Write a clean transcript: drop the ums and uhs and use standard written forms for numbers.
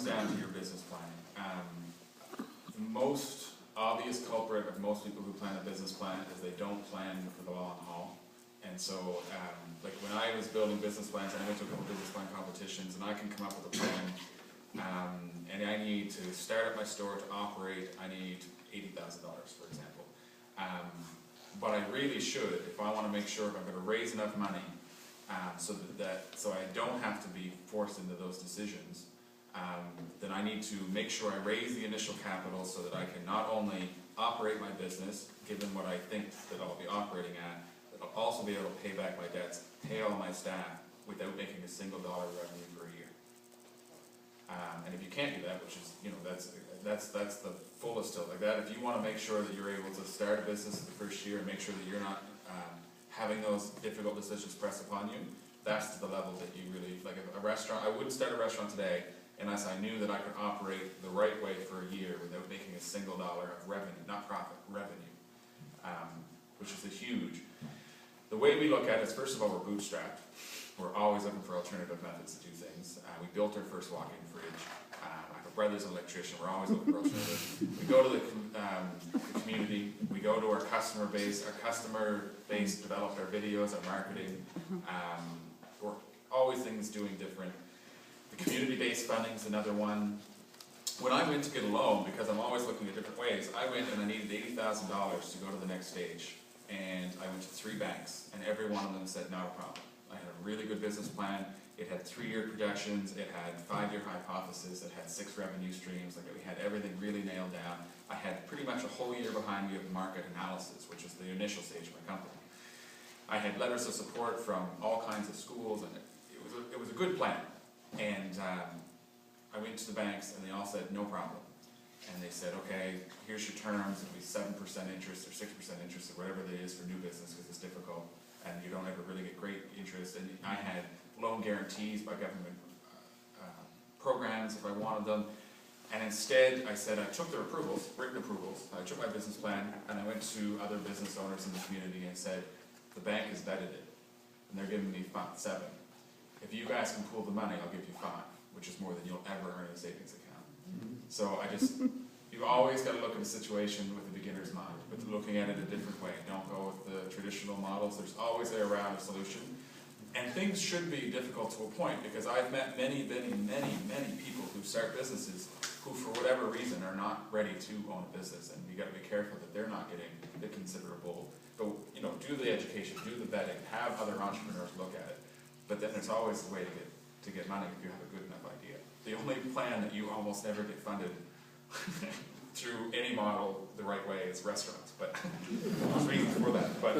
comes down to your business plan. The most obvious culprit of most people who plan a business plan is they don't plan for the long haul. And so, like when I was building business plans, I went to a couple business plan competitions, and I can come up with a plan, and I need to start up my store to operate, I need $80,000, for example. But I really should, if I want to make sure if I'm going to raise enough money, so I don't have to be forced into those decisions, then I need to make sure I raise the initial capital so that I can not only operate my business, given what I think that I'll be operating at, but I'll also be able to pay back my debts, pay all my staff without making a single dollar revenue for a year. And if you can't do that, which is, you know, that's the fullest tilt like that. If you want to make sure that you're able to start a business the first year and make sure that you're not having those difficult decisions pressed upon you, that's to the level that you really, like a restaurant, I wouldn't start a restaurant today unless I knew that I could operate the right way for a year without making a single dollar of revenue, not profit, revenue, which is a huge. The way we look at it is, first of all, we're bootstrapped. We're always looking for alternative methods to do things. We built our first walk-in fridge. My brother's an electrician. We're always looking for alternatives. We go to the community. We go to our customer base. Our customer base developed our videos, our marketing. We're always things doing different. The community-based funding is another one. When I went to get a loan, because I'm always looking at different ways, I went and I needed $80,000 to go to the next stage. And I went to 3 banks, and every one of them said, not a problem. I had a really good business plan. It had 3-year projections. It had 5-year hypothesis. It had 6 revenue streams. Like, we had everything really nailed down. I had pretty much a whole year behind me of market analysis, which is the initial stage of my company. I had letters of support from all kinds of schools, and it was a good plan. And I went to the banks, and they all said, no problem. And they said, okay, here's your terms. It'll be 7% interest or 6% interest or whatever it is for new business, because it's difficult, and you don't ever really get great interest. And I had loan guarantees by government programs if I wanted them. And instead, I said, I took their approvals, written approvals. I took my business plan, and I went to other business owners in the community and said, the bank has vetted it, and they're giving me 7. If you guys can pool the money, I'll give you 5, which is more than you'll ever earn in a savings account. So you always got to look at a situation with a beginner's mind, but looking at it a different way. Don't go with the traditional models. There's always a round of solution. And things should be difficult to a point, because I've met many people who start businesses who, for whatever reason, are not ready to own a business. And you got to be careful that they're not getting the considerable, but, you know, do the education, do the vetting, have other entrepreneurs look at it. But then there's always a way to get money if you have a good enough idea. The only plan that you almost never get funded through any model the right way is restaurants, but there's reasons for that. But